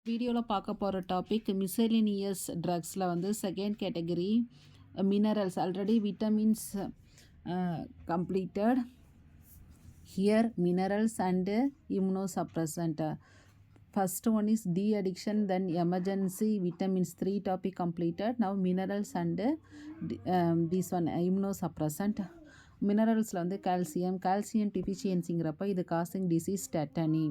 வீடியோவில் பார்க்க போகிற டாபிக் மிசெலினியஸ் ட்ரக்ஸில் வந்து second category minerals. Already vitamins completed. Here minerals and immunosuppressant. First one is de-addiction, then emergency vitamins 3 topic completed. Now minerals and this one immunosuppressant. மினரல்ஸில் வந்து calcium டிஃபிஷியன்சிங்கிறப்ப இது causing disease tetany.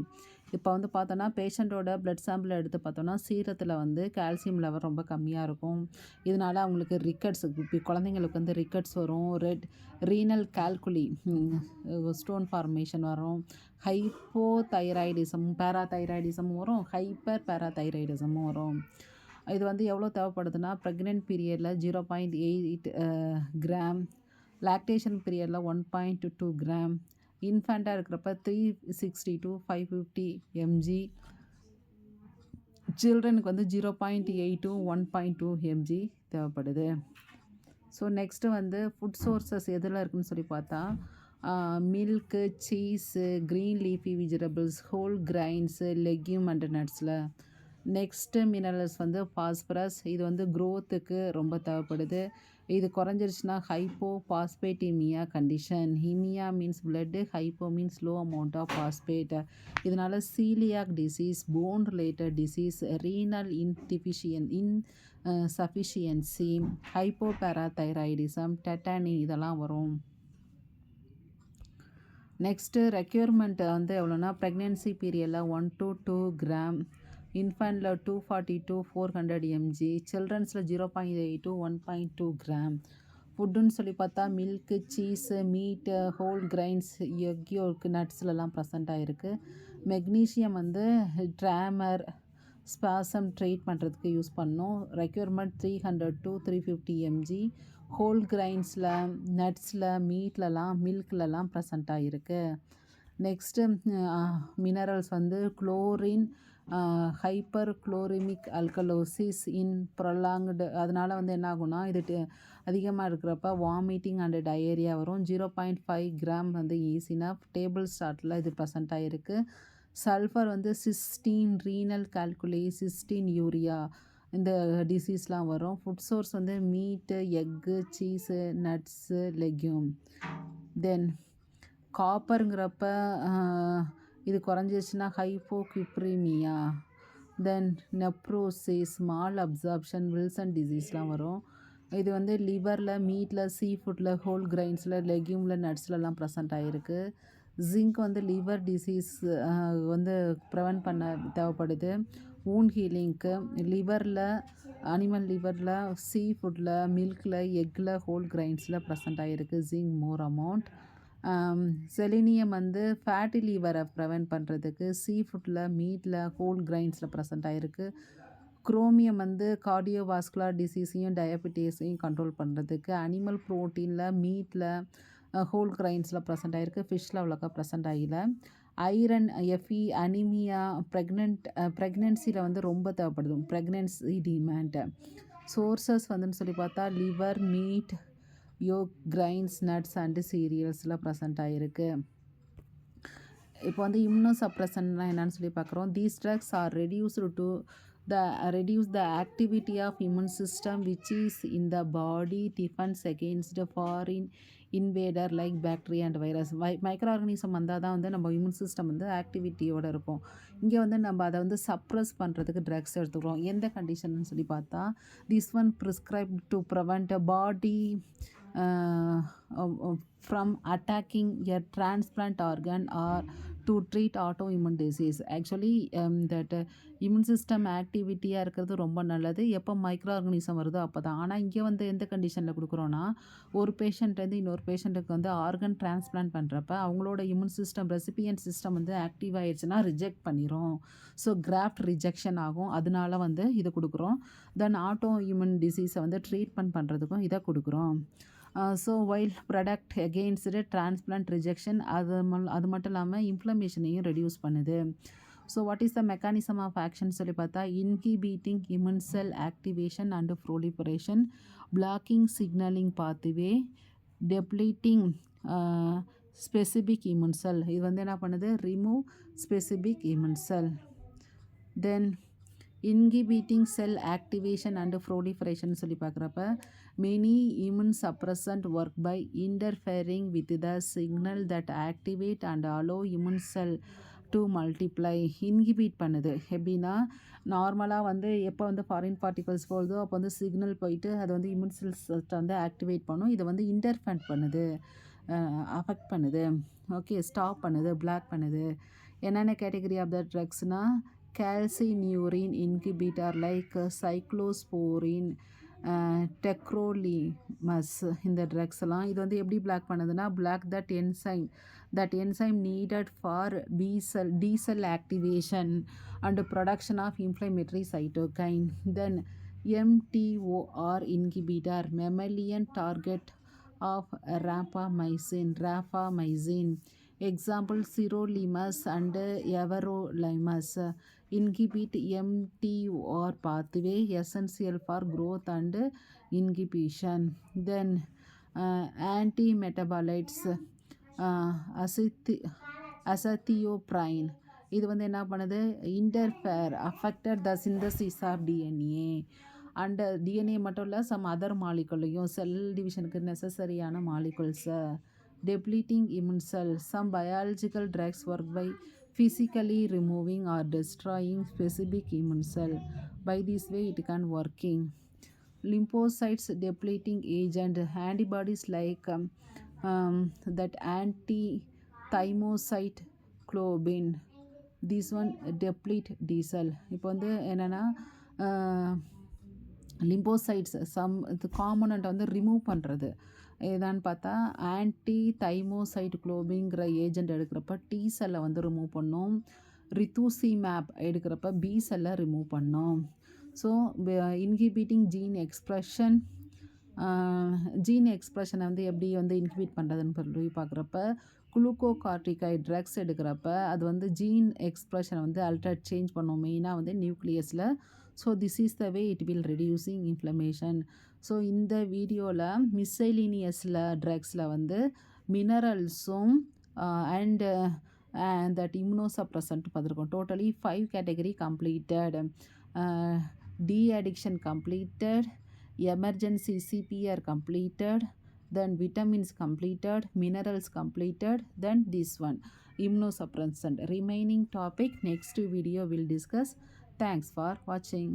இப்போ வந்து பார்த்தோன்னா பேஷண்ட்டோட blood sample எடுத்து பார்த்தோன்னா சீரத்தில் வந்து calcium level ரொம்ப கம்மியாக இருக்கும். இதனால் அவங்களுக்கு ரிக்கட்ஸ், இப்போ குழந்தைங்களுக்கு வந்து ரிக்கட்ஸ் வரும், ரீனல் கால்குலி ஸ்டோன் ஃபார்மேஷன் வரும், ஹைப்போ தைராய்டிசம் பேராதைராய்டிசமும் வரும், ஹைப்பர் பேராதைராய்டிசமும் வரும். இது வந்து எவ்வளோ தேவைப்படுதுன்னா ப்ரெக்னென்ட் பீரியடில் 0.8 கிராம், லாக்டேஷன் பீரியடில் 1.2 கிராம், இன்ஃபேண்ட்டாக இருக்கிறப்ப 360 to 550 mg, சில்ட்ரனுக்கு வந்து 0.8 to 1.2 mg தேவைப்படுது. ஸோ நெக்ஸ்ட்டு வந்து ஃபுட் சோர்ஸஸ் எதில் இருக்குதுன்னு சொல்லி பார்த்தா milk, cheese, green leafy vegetables, whole grains, legume and நட்ஸில். நெக்ஸ்ட்டு மினரல்ஸ் வந்து ஃபாஸ்பரஸ். இது வந்து க்ரோத்துக்கு ரொம்ப தேவைப்படுது. இது குறைஞ்சிருச்சுன்னா hypophosphataemia condition. Haemia means blood, hypo means low amount of phosphate. இதனால் coeliac disease, bone related disease, renal insufficiency, hypoparathyroidism, tetany இதெல்லாம் வரும். நெக்ஸ்ட்டு ரெக்யூர்மெண்ட் வந்து எவ்வளோனா ப்ரெக்னென்சி பீரியடில் 1 to 2 கிராம், இன்ஃபேண்டில் 240 to 400 mg, சில்ட்ரன்ஸில் 0.8 to 1.2 கிராம். ஃபுட்டுன்னு சொல்லி பார்த்தா milk, cheese, meat, whole grains, egg yolk, நட்ஸ்லலாம் ப்ரெசண்ட் ஆகிருக்கு. மெக்னீஷியம் வந்து ட்ராமர் ஸ்பாசம் ட்ரீட் பண்ணுறதுக்கு யூஸ் பண்ணோம். Requirement 300 to 350 mg. ஹோல் கிரைன்ஸில், நட்ஸில், மீட்லலாம், மில்க்லலாம் ப்ரெசண்ட் ஆகிருக்கு. நெக்ஸ்ட்டு மினரல்ஸ் வந்து chlorine, hyperchloraemic alkalosis in prolonged. அதனால் வந்து என்ன ஆகும்னா இது அதிகமாக இருக்கிறப்ப வாமிட்டிங் அண்டு டயேரியா வரும். 0.5 கிராம் வந்து ஈஸினஃப். டேபிள் ஸ்டார்ட்டில் இது ப்ரெசண்ட் ஆகிருக்கு. சல்ஃபர் வந்து cysteine, renal calculi, cysteine urea இந்த டிசீஸ்லாம் வரும். ஃபுட் சோர்ஸ் வந்து மீட்டு, எக்கு, சீஸு, நட்ஸு, லெக்யூம். தென் காப்பருங்கிறப்ப இது குறைஞ்சிச்சுன்னா ஹைப்போகிப்ரிமியா, தென் நெப்ரோசிஸ், மால் அப்சார்ப்ஷன், வில்சன் டிசீஸ்லாம் வரும். இது வந்து லிவரில், மீட்டில், சீ ஃபுட்டில், ஹோல் கிரைன்ஸில், லெக்யூமில், நட்ஸ்லலாம் ப்ரெசண்ட் ஆகிருக்கு. ஜிங்க் வந்து லிவர் டிசீஸ் வந்து ப்ரிவென்ட் பண்ண தேவைப்படுது. வூண்ட் ஹீலிங்க்கு லிவரில், அனிமல் லிவரில், சீ ஃபுட்டில், மில்கில், எக்கில், ஹோல் கிரைன்ஸில் ப்ரெசண்ட் ஆகிருக்கு ஜிங்க் மோர் அமௌண்ட். செலினியம் வந்து ஃபேட்டி லிவரை ப்ரிவென்ட் பண்ணுறதுக்கு சீ ஃபுட்டில், மீட்டில், ஹோல் கிரைன்ஸில் ப்ரெசண்ட் ஆகிருக்கு. குரோமியம் வந்து கார்டியோவாஸ்குலர் டிசீஸையும் டயபிட்டிஸையும் கண்ட்ரோல் பண்ணுறதுக்கு அனிமல் ப்ரோட்டீனில், மீட்டில், ஹோல் கிரைன்ஸில் ப்ரெசண்ட் ஆகிருக்கு. ஃபிஷ்ஷில் அவ்வளோக்கா ப்ரெசண்ட் ஆகல. ஐரன், எஃப்இ, அனிமியா, ப்ரெக்னென்சியில் வந்து ரொம்ப தேவைப்படுது. ப்ரெக்னென்சி டிமாண்ட் சோர்ஸஸ் வந்துன்னு சொல்லி பார்த்தா liver, meat, yolk, grains, nuts and சீரியல்ஸில் ப்ரெசண்ட் ஆகிருக்கு. இப்போ வந்து இம்யூனோசப்ரசன்ட்னா என்னன்னு சொல்லி பார்க்குறோம். These drugs are reduce the activity of immune system which is in the body defense against foreign invader like bacteria and virus. Micro organism வந்தால் தான் வந்து நம்ம இம்யூன் சிஸ்டம் வந்து ஆக்டிவிட்டியோடு இருக்கும். இங்கே வந்து நம்ம அதை வந்து சப்ரஸ் பண்ணுறதுக்கு ட்ரக்ஸ் எடுத்துக்கிறோம். எந்த கண்டிஷன்னு சொல்லி பார்த்தா this one prescribe to prevent body from attacking a transplant organ or to treat autoimmune disease. Actually that immune system ஆக்டிவிட்டியாக இருக்கிறது ரொம்ப நல்லது எப்போ மைக்ரோ ஆர்கானிசம் வருதோ அப்போ தான். ஆனால் இங்கே வந்து எந்த கண்டிஷனில் கொடுக்குறோன்னா ஒரு பேஷண்ட்லேருந்து இன்னொரு பேஷண்ட்டுக்கு வந்து ஆர்கன் டிரான்ஸ்பிளான்ட் பண்ணுறப்ப அவங்களோட இம்யூன் சிஸ்டம், ரெசிபியன்ட் சிஸ்டம் வந்து ஆக்டிவ் ஆகிடுச்சுன்னா ரிஜெக்ட் பண்ணிடும். ஸோ கிராஃப்ட் ரிஜெக்ஷன் ஆகும். அதனால வந்து இது கொடுக்குறோம். தென் ஆட்டோ இம்யூன் டிசீஸை வந்து ட்ரீட்மெண்ட் பண்ணுறதுக்கும் இதை கொடுக்குறோம். So while protect against transplant rejection அது மட்டும் இல்லாமல் இன்ஃப்ளமேஷனையும் ரெடியூஸ் பண்ணுது. So what is the mechanism of action சொல்லி பார்த்தா inhibiting immune cell activation and proliferation, blocking signalling pathway, depleting specific immune cell. இது வந்து என்ன பண்ணுது, remove specific immune cell. Then inhibiting cell activation and proliferation சொல்லி பார்க்குறப்ப many immune suppressant work by interfering with the signal that activate and allow immune cell to multiply. Inhibit பண்ணுது எப்படின்னா, நார்மலாக வந்து எப்போ வந்து ஃபாரின் பார்ட்டிகல்ஸ் போகுதோ அப்போ வந்து சிக்னல் போயிட்டு அது வந்து இம்யூன் செல்ஸ் வந்து ஆக்டிவேட் பண்ணும். இதை வந்து இன்டர்ஃபேண்ட் பண்ணுது, அஃபெக்ட் பண்ணுது, ஓகே, ஸ்டாப் பண்ணுது, பிளாக் பண்ணுது. என்னென்ன கேட்டகரி ஆஃப் த ட்ரக்ஸ்னால் calcineurin inhibitor like cyclosporin, tacrolimus. இந்த ட்ரக்ஸ் எல்லாம் இது வந்து எப்படி பிளாக் பண்ணுதுன்னா, block that enzyme needed for B cell activation and production of inflammatory cytokine. Then mTOR inhibitor, mammalian target of rapamycin. Example sirolimus and everolimus inhibit mTOR pathway essential for growth and inhibition. Then antimetabolites, azathioprine. இது வந்து என்ன பண்ணுது, interfere affected the synthesis of DNA and DNA மட்டும் இல்லை, some other மாலிகுலையும் cell டிவிஷனுக்கு நெசசரியான மாலிகுல்ஸை. depleting immune cells. Some biological drugs work by physically removing or destroying specific immune cell. By this way it can working. Lymphocytes depleting agent, antibodies like that anti-thymocyte globin. This one deplete D cell. இப்போ வந்து என்னென்னா lymphocytes some component வந்து remove பண்ணுறது. இதான்னு பார்த்தா anti தைமோசைட் குளோபிங்கிற agent எடுக்கிறப்ப D செல்லை வந்து remove பண்ணும். ரித்தூசிமேப் எடுக்கிறப்ப பி செல்லை ரிமூவ் பண்ணும். ஸோ இன்ஹிபிட்டிங் ஜீன் எக்ஸ்ப்ரெஷனை வந்து எப்படி வந்து இன்ஹிபிட் பண்ணுறதுன்னு சொல்லி பார்க்குறப்ப குளுக்கோகார்டிகாய்ட் ட்ரக்ஸ் எடுக்கிறப்ப அது வந்து ஜீன் எக்ஸ்ப்ரெஷனை வந்து அல்டர் சேஞ்ச் பண்ணும், மெயினாக வந்து நியூக்ளியஸில். So this is the way it will reducing inflammation. So இந்த வீடியோவில் மிஸ்செலினியஸில் ட்ரக்ஸில் வந்து மினரல்ஸும் அண்ட் தட் இம்யூனோசப்ரசன்ட் பார்த்துருக்கோம். Totally 5 category completed. De addiction completed, emergency CPR completed, then vitamins completed, minerals completed, then this one immunosuppressant. Remaining topic next video will discuss. Thanks for watching.